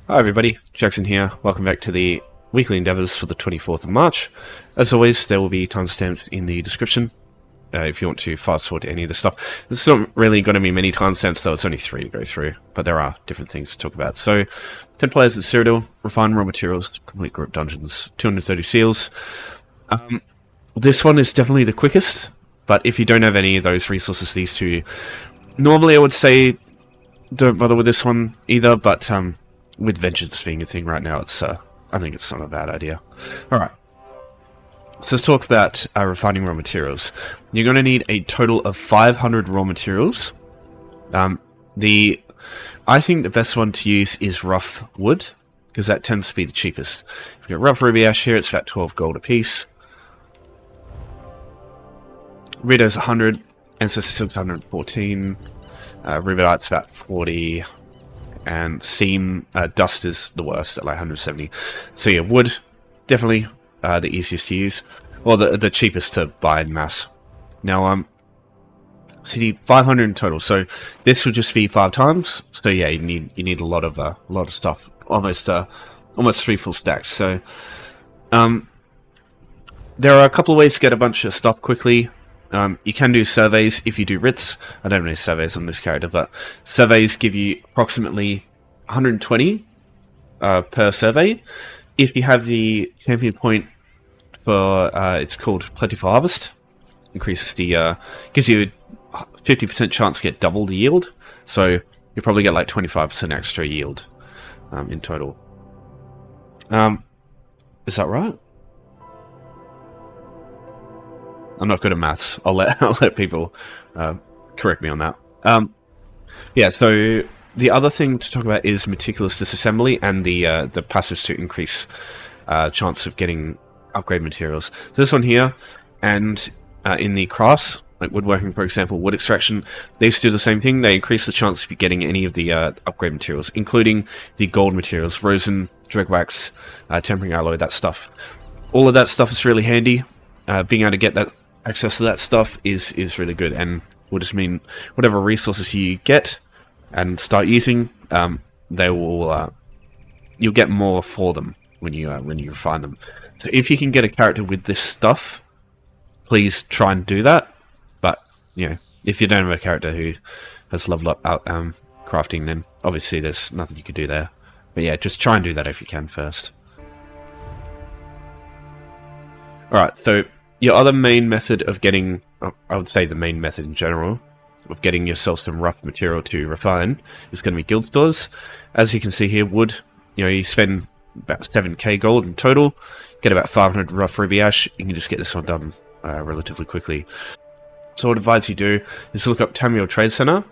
Hi everybody, Jackson here. Welcome back to the weekly endeavours for the 24th of March. As always, there will be timestamps in the description if you want to fast forward to any of this stuff. There's not really going to be many timestamps, though. It's only 3 to go through, but there are different things to talk about. So, 10 players at Cyrodiil, refine raw materials, complete group dungeons, 230 seals. This one is definitely the quickest, but if you don't have any of those resources, these two, normally I would say don't bother with this one either, but with vengeance being a thing right now, it's I think it's not a bad idea. Alright, so let's talk about refining raw materials. You're going to need a total of 500 raw materials. I think the best one to use is rough wood, because that tends to be the cheapest. If you've got rough ruby ash here, it's about 12 gold a piece. Rido's 100, Ancestor Silk's 114, Rubidite's about 40, and Seam Dust is the worst at like 170. So yeah, wood, definitely the easiest to use, or the cheapest to buy in mass. Now, so you need 500 in total. So this will just be 5 times. So yeah, you need a lot of stuff, almost 3 full stacks. So there are a couple of ways to get a bunch of stuff quickly. You can do surveys if you do writs. I don't know surveys on this character, but surveys give you approximately 120 per survey. If you have the champion point for, it's called Plentiful Harvest, increases the, gives you a 50% chance to get double the yield. So you probably get like 25% extra yield in total. Is that right? I'm not good at maths. I'll let people correct me on that. Yeah, so the other thing to talk about is meticulous disassembly and the passives to increase chance of getting upgrade materials. So this one here, and in the crafts, like woodworking, for example, wood extraction, they do the same thing. They increase the chance of you getting any of the upgrade materials, including the gold materials, rosin, dreg wax, tempering alloy, that stuff. All of that stuff is really handy. Being able to get that access to that stuff is really good, and will just mean whatever resources you get and start using, they will you'll get more for them when you refine them. So if you can get a character with this stuff, please try and do that. But you know, if you don't have a character who has leveled up out crafting, then obviously there's nothing you could do there. But yeah, just try and do that if you can first. Alright, so your other main method of getting, I would say the main method in general, of getting yourself some rough material to refine is going to be guild stores. As you can see here, wood, you spend about 7k gold in total, get about 500 rough ruby ash, you can just get this one done relatively quickly. So what advice you do is look up Tamriel Trade Center,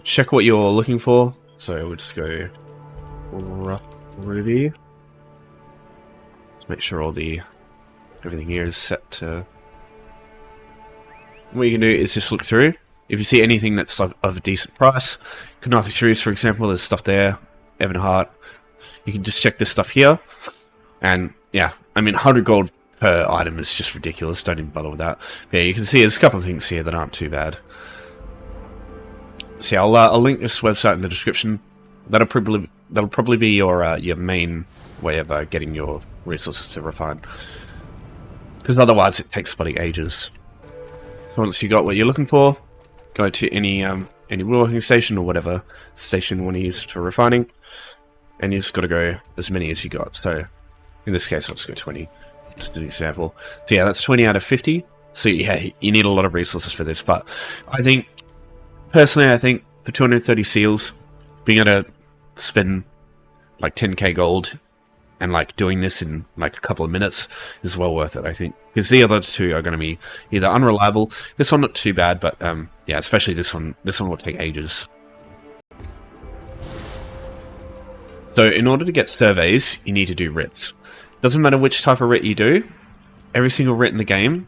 check what you're looking for. So we'll just go rough ruby, just make sure everything here is set to... What you can do is just look through. If you see anything that's of a decent price, Chronological series, for example, there's stuff there, Evanheart, you can just check this stuff here. And yeah, I mean, 100 gold per item is just ridiculous, don't even bother with that. But yeah, you can see there's a couple of things here that aren't too bad. So yeah, I'll link this website in the description. That'll probably be your main way of getting your resources to refine, because otherwise it takes bloody ages. So once you got what you're looking for, go to any woodworking station or whatever station you want to use for refining, and you just got to go as many as you got. So in this case, I'll just go 20 to do an example. So yeah, that's 20 out of 50. So yeah, you need a lot of resources for this, but personally I think for 230 seals, being able to spend like 10k gold and like doing this in like a couple of minutes is well worth it, I think, because the other two are going to be either unreliable. This one not too bad, but yeah, especially this one. This one will take ages. So in order to get surveys, you need to do writs. Doesn't matter which type of writ you do. Every single writ in the game,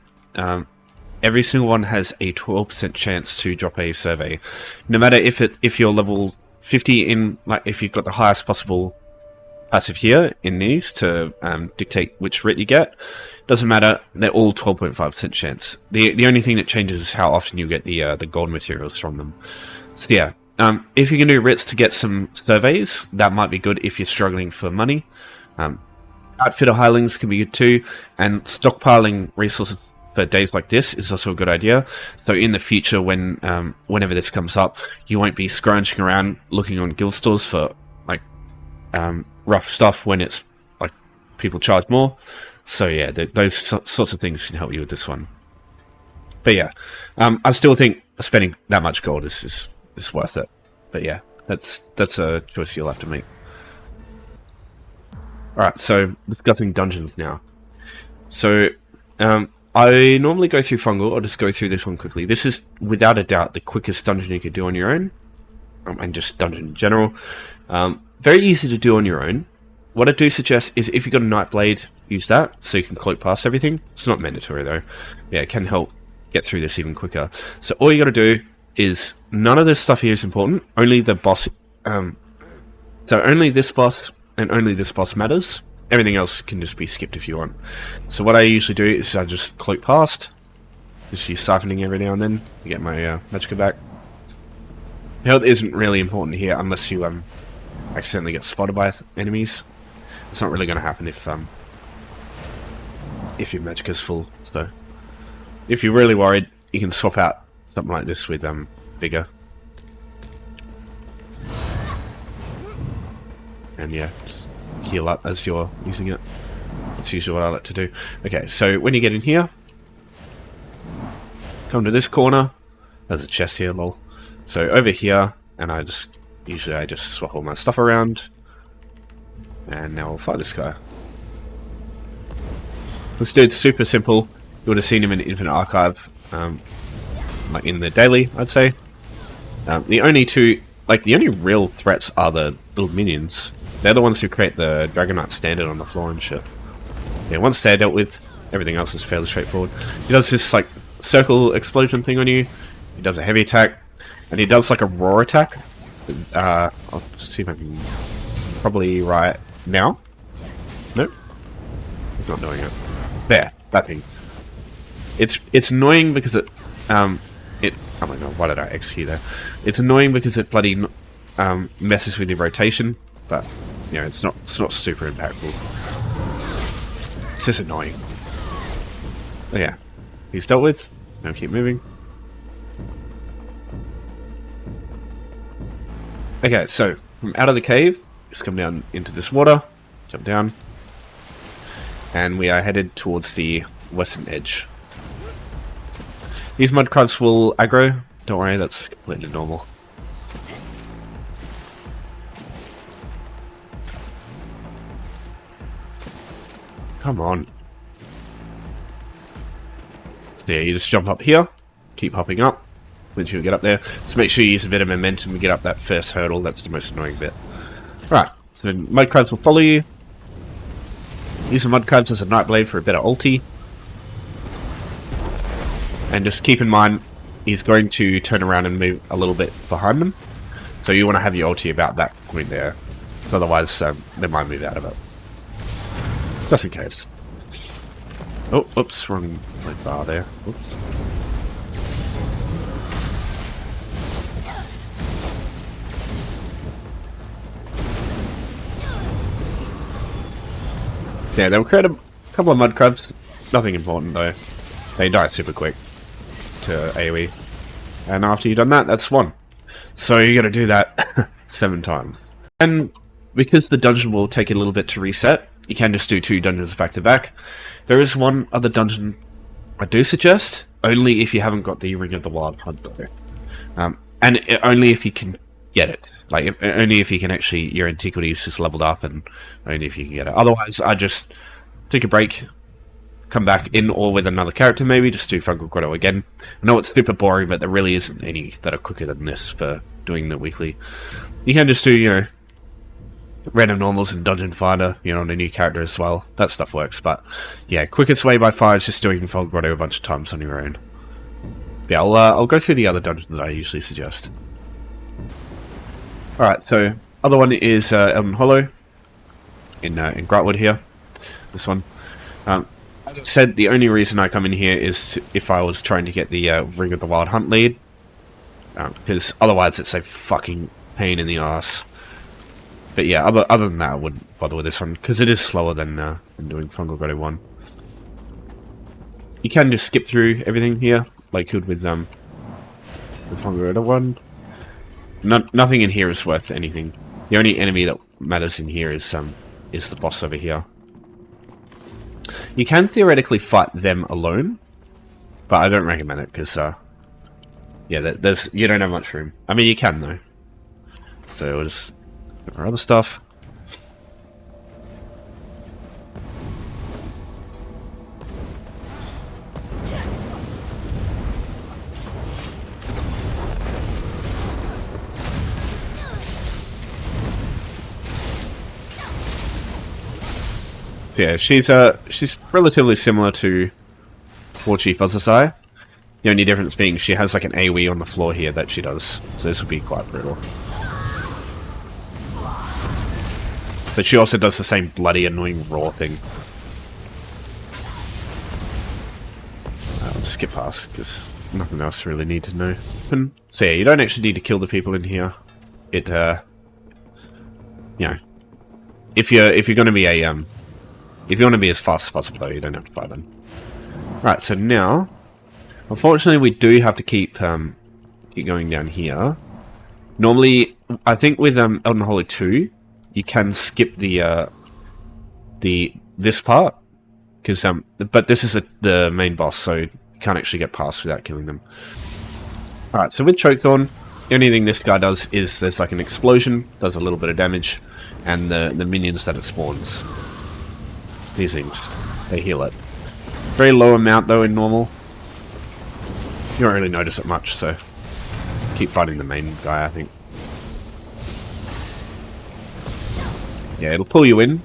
every single one has a 12% chance to drop a survey. No matter if you're level 50 in, like if you've got the highest possible passive here in these to dictate which writ you get, doesn't matter. They're all 12.5% chance. The only thing that changes is how often you get the gold materials from them. So yeah, If you can do writs to get some surveys, that might be good if you're struggling for money. Outfitter hirelings can be good too, and stockpiling resources for days like this is also a good idea. So in the future, when whenever this comes up, you won't be scrounging around looking on guild stores for like rough stuff when it's like people charge more. So yeah, those sorts of things can help you with this one. But yeah, I still think spending that much gold is worth it. But yeah, that's a choice you'll have to make. Alright, so discussing dungeons now. So I normally go through Fungal. I'll just go through this one quickly. This is without a doubt the quickest dungeon you could do on your own, and just dungeon in general. Very easy to do on your own. What I do suggest is if you've got a Nightblade, use that so you can cloak past everything. It's not mandatory though. Yeah, it can help get through this even quicker. So all you got to do is, none of this stuff here is important. Only the boss. So only this boss and only this boss matters. Everything else can just be skipped if you want. So what I usually do is I just cloak past. Just use siphoning every now and then to get my magicka back. Health isn't really important here unless you accidentally get spotted by enemies. It's not really going to happen if your magicka's full. So if you're really worried, you can swap out something like this with bigger. And yeah, just heal up as you're using it. That's usually what I like to do. Okay, so when you get in here, come to this corner. There's a chest here, lol. So over here, and I just swap all my stuff around. And now we'll fight this guy. This dude's super simple. You would have seen him in Infinite Archive, like in the daily, I'd say. The only real threats are the little minions. They're the ones who create the Dragonite standard on the floor and shit. Yeah, once they're dealt with, everything else is fairly straightforward. He does this like circle explosion thing on you. He does a heavy attack, and he does like a roar attack. I'll see if I can probably right now. Nope, he's not doing it. There, that thing. It's annoying because it oh my god, why did I execute there? It's annoying because it bloody messes with your rotation, but you know, it's not super impactful. It's just annoying. But yeah, he's dealt with. Now keep moving. Okay, so from out of the cave, just come down into this water, jump down, and we are headed towards the western edge. These mud crabs will aggro. Don't worry, that's completely normal. Come on. So yeah, you just jump up here, keep hopping up once you get up there. So make sure you use a bit of momentum to get up that first hurdle. That's the most annoying bit. Right, so mud crabs will follow you. Use the mud crabs as a Nightblade for a better ulti. And just keep in mind, he's going to turn around and move a little bit behind them. So you want to have your ulti about that point there. So otherwise, they might move out of it. Just in case. Oh, oops, wrong bar there. Oops. Yeah, they'll create a couple of mud crabs. Nothing important though. They die super quick to AoE. And after you've done that, that's one. So you gotta do that 7 times. And because the dungeon will take a little bit to reset, you can just do 2 dungeons back to back. There is one other dungeon I do suggest, only if you haven't got the Ring of the Wild Hunt though. Only if you can get it. Like, only if you can actually, your antiquities is leveled up, and only if you can get it. Otherwise, I just take a break, come back in or with another character maybe, just do Fungal Grotto again. I know it's super boring, but there really isn't any that are quicker than this for doing the weekly. You can just do, you know, random normals and Dungeon Finder, you know, on a new character as well. That stuff works, but yeah, quickest way by far is just doing Fungal Grotto a bunch of times on your own. Yeah, I'll go through the other dungeons that I usually suggest. Alright, so other one is Elden Hollow in Grotwood here. This one. As I said, the only reason I come in here is if I was trying to get the Ring of the Wild Hunt lead. because otherwise it's a fucking pain in the ass. But yeah, other than that, I wouldn't bother with this one, because it is slower than doing Fungal Grotto 1. You can just skip through everything here, like you could with Fungal Grotto 1. Nothing in here is worth anything. The only enemy that matters in here is the boss over here. You can theoretically fight them alone, but I don't recommend it, because yeah, you don't have much room. I mean, you can though. So we'll just look at our other stuff. Yeah, she's relatively similar to War Chief Ozasai. The only difference being she has like an AoE on the floor here that she does, so this will be quite brutal. But she also does the same bloody annoying raw thing. I'll skip past because nothing else really need to know. So yeah, you don't actually need to kill the people in here. It you know, if you're going to be a if you want to be as fast as possible, though, you don't have to fight them. Right, so now, unfortunately, we do have to keep going down here. Normally, I think with Elden Holy 2, you can skip this part, because but this is the main boss, so you can't actually get past without killing them. All right, so with Chokethorn, the only thing this guy does is there's like an explosion, does a little bit of damage, and the minions that it spawns. These things, they heal it. Very low amount though in normal. You don't really notice it much, so keep fighting the main guy, I think. Yeah, it'll pull you in.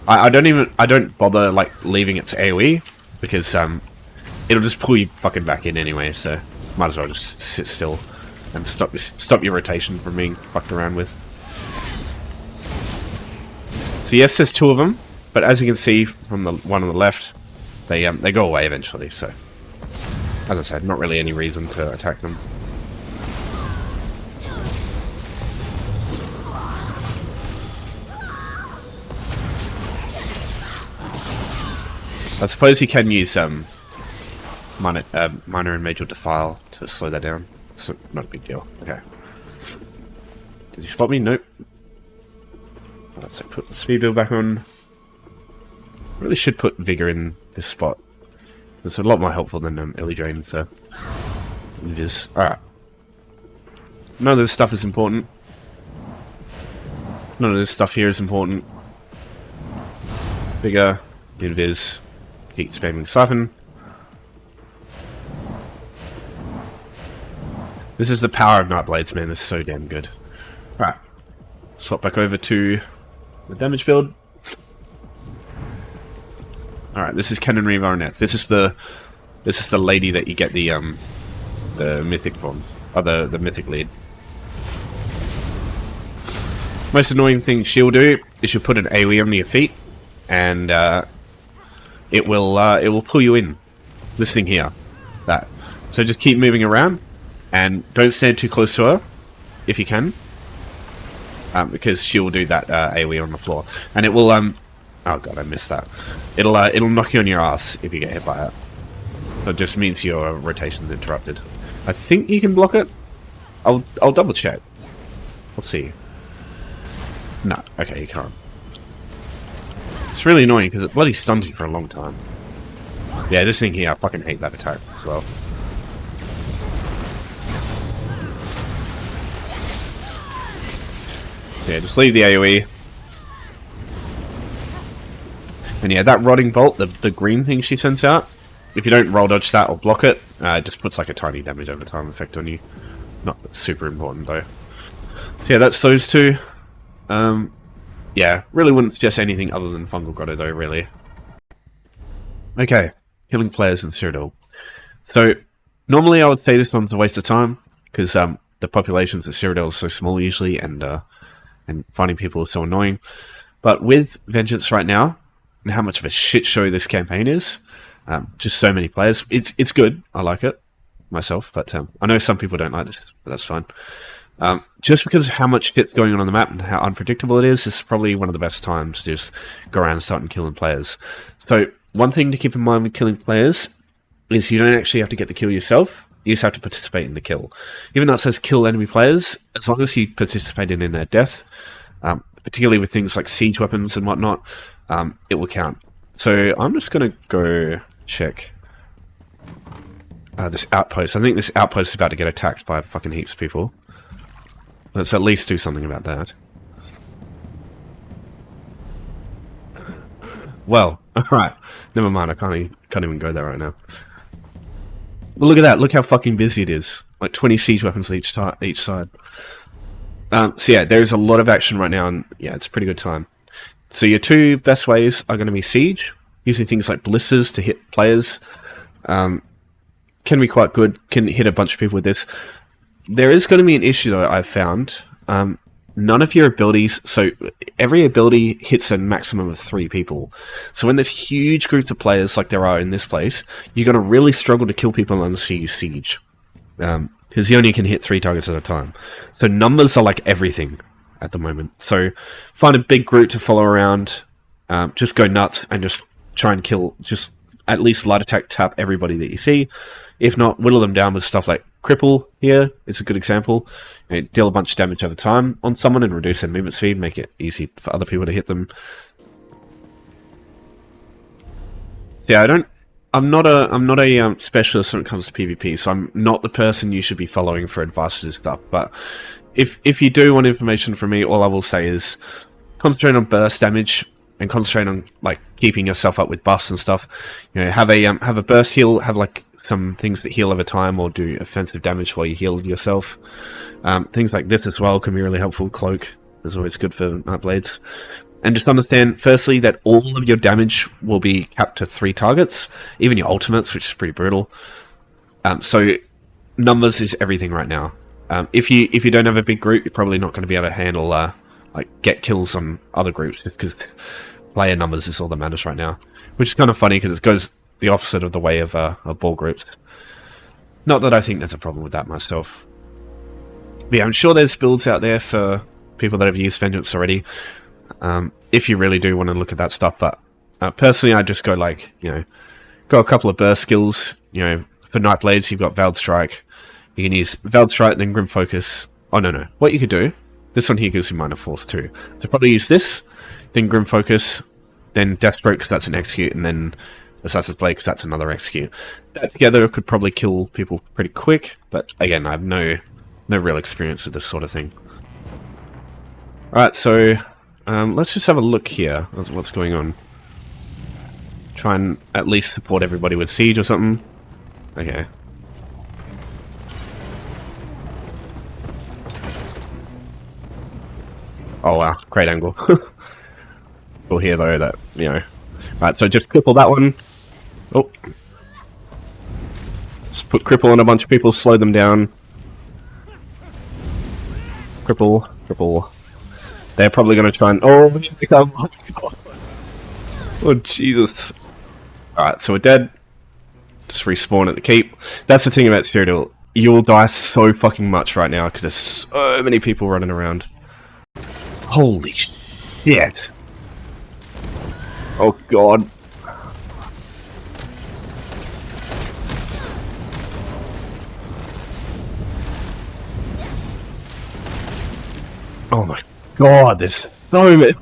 I don't bother like leaving its AoE because it'll just pull you fucking back in anyway. So might as well just sit still and stop your rotation from being fucked around with. So yes, there's two of them. But as you can see from the one on the left, they go away eventually. So, as I said, not really any reason to attack them. I suppose you can use minor and major defile to slow that down. It's not a big deal. Okay. Did he spot me? Nope. Right, so put the speed build back on. Really should put Vigor in this spot. It's a lot more helpful than Ellie Drain for Invis. Alright. None of this stuff is important. None of this stuff here is important. Vigor, Invis, keep spamming Siphon. This is the power of Nightblades, man. This is so damn good. Alright. Swap back over to the damage build. Alright, this is Canon Revarneth. This is the lady that you get the mythic from. Or the mythic lead. Most annoying thing she'll do is she'll put an AoE under your feet and it will pull you in. This thing here. That. So just keep moving around and don't stand too close to her if you can. Because she will do that AoE on the floor. And it will oh god, I missed that. It'll knock you on your ass if you get hit by it. So it just means your rotation's interrupted. I think you can block it. I'll double check. Let's see. No, okay, you can't. It's really annoying because it bloody stuns you for a long time. Yeah, this thing here, I fucking hate that attack as well. Yeah, just leave the AoE. And yeah, that Rotting Bolt, the green thing she sends out, if you don't roll dodge that or block it, it just puts like a tiny damage over time effect on you. Not super important though. So yeah, that's those two. Yeah, really wouldn't suggest anything other than Fungal Grotto though, really. Okay, killing players in Cyrodiil. So, normally I would say this one's a waste of time, because the populations of Cyrodiil are so small usually, and finding people is so annoying. But with Vengeance right now, and how much of a shit show this campaign is, just so many players, it's good, I like it. myself, but I know some people don't like this, but that's fine. Just because of how much shit's going on the map and how unpredictable it is, this is probably one of the best times to just go around and start killing players. So one thing to keep in mind with killing players is you don't actually have to get the kill yourself. You just have to participate in the kill. Even though it says kill enemy players, as long as you participated in their death, particularly with things like siege weapons and whatnot, it will count. So I'm just going to go check this outpost. I think this outpost is about to get attacked by fucking heaps of people. Let's at least do something about that. Well, alright. Never mind, I can't even go there right now. But look at that, look how fucking busy it is. Like 20 siege weapons each side. So yeah, there's a lot of action right now, and yeah, it's a pretty good time. So your two best ways are going to be siege, using things like blisters to hit players. Can be quite good, can hit a bunch of people with this. There is going to be an issue though, I've found. None of your abilities, so every ability hits a maximum of 3 people. So when there's huge groups of players like there are in this place, you're going to really struggle to kill people unless you use siege. Because you only can hit 3 targets at a time. So numbers are like everything at the moment. So find a big group to follow around, just go nuts and just try and kill, just at least light attack tap everybody that you see. If not, whittle them down with stuff like cripple here. It's a good example. You know, deal a bunch of damage over time on someone and reduce their movement speed, make it easy for other people to hit them. So yeah, I'm not a specialist when it comes to PvP, so I'm not the person you should be following for advice to this stuff. But if you do want information from me, all I will say is concentrate on burst damage and concentrate on like keeping yourself up with buffs and stuff. You know, have a burst heal, have like some things that heal over time or do offensive damage while you heal yourself. Things like this as well can be really helpful. Cloak is always good for blades. And just understand, firstly, that all of your damage will be capped to 3 targets, even your ultimates, which is pretty brutal. So numbers is everything right now. If you don't have a big group, you're probably not going to be able to handle like get kills on other groups, just because player numbers is all that matters right now. Which is kind of funny because it goes the opposite of the way of ball groups. Not that I think there's a problem with that myself. But yeah, I'm sure there's builds out there for people that have used Vengeance already. If you really do want to look at that stuff, but personally I just go like, you know, got a couple of burst skills. You know, for Night Blades you've got Veiled Strike. You can use Veiled Strike, then Grim Focus. Oh no, what you could do, this one here gives you minor force too. So probably use this, then Grim Focus, then Deathstroke because that's an execute, and then Assassin's Blade because that's another execute. That together could probably kill people pretty quick, but again, I have no real experience with this sort of thing. Alright, so let's just have a look here at what's going on. Try and at least support everybody with siege or something. Okay. Oh wow, great angle. Cool here though that, you know. Right, so just cripple that one. Oh. Just put cripple on a bunch of people, slow them down. Cripple. They're probably going to try and... Oh, my God. Oh, Jesus. Alright, so we're dead. Just respawn at the keep. That's the thing about Cyrodiil. You'll die so fucking much right now because there's so many people running around. Holy shit. Oh, God. Oh my God, there's so many.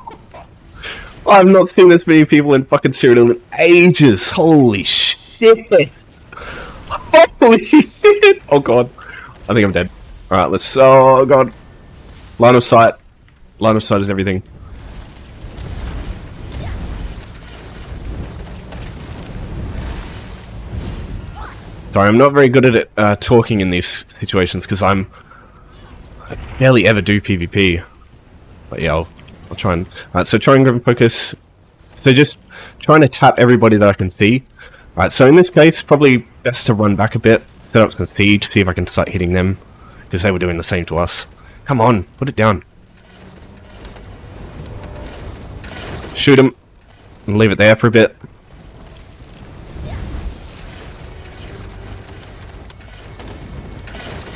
I've not seen this many people in fucking Cyrodiil in ages. Holy shit. Holy shit. Oh God. I think I'm dead. Alright, let's... Oh God. Line of sight. Line of sight is everything. Sorry, I'm not very good at it, talking in these situations because I barely ever do PvP. But yeah, I'll try and... Alright, so try and Grim Focus. So just trying to tap everybody that I can see. Alright, so in this case, probably best to run back a bit, set up some siege, see if I can start hitting them. Because they were doing the same to us. Come on, put it down. Shoot them. And leave it there for a bit.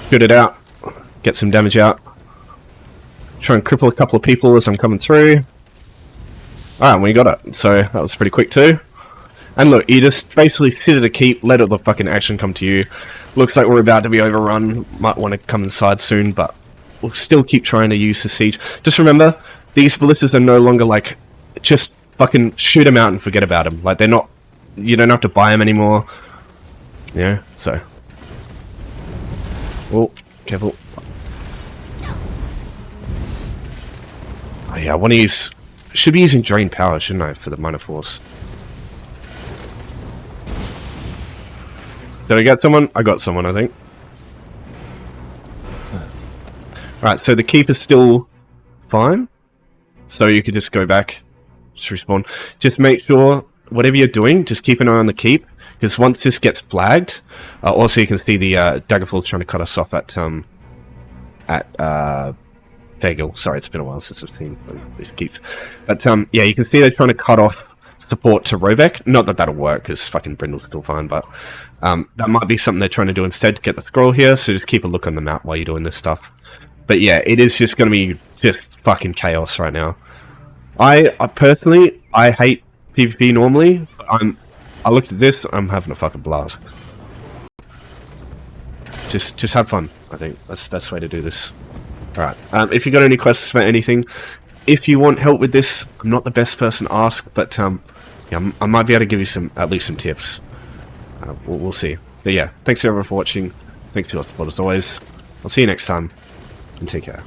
shoot it out, get some damage out. Try and cripple a couple of people as I'm coming through. Alright, we got it. So that was pretty quick too. And look, you just basically sit at a keep, let all the fucking action come to you. Looks like we're about to be overrun. Might want to come inside soon, but we'll still keep trying to use the siege. Just remember, these ballistas are no longer like, just fucking shoot them out and forget about them. Like, they're not, you don't have to buy them anymore. Yeah, so. Oh, careful. Oh yeah, I want to use, should be using Drain Power, shouldn't I, for the Minor Force. Did I get someone? I got someone, I think. Alright, so the keep is still fine. So you could just go back, just respawn. Just make sure, whatever you're doing, just keep an eye on the keep. Because once this gets flagged, also you can see the Daggerfall trying to cut us off at Fungal. Sorry, it's been a while since I've seen these keeps. But yeah, you can see they're trying to cut off support to Rovek. Not that that'll work, because fucking Brindle's still fine, but that might be something they're trying to do instead to get the scroll here, so just keep a look on the map while you're doing this stuff. But yeah, it is just going to be just fucking chaos right now. I personally, I hate PvP normally, but I looked at this, I'm having a fucking blast. Just have fun, I think. That's the best way to do this. Alright, if you got any questions about anything, if you want help with this, I'm not the best person to ask, but yeah, I might be able to give you at least some tips. We'll see. But yeah, thanks everyone for watching. Thanks for your support as always. I'll see you next time, and take care.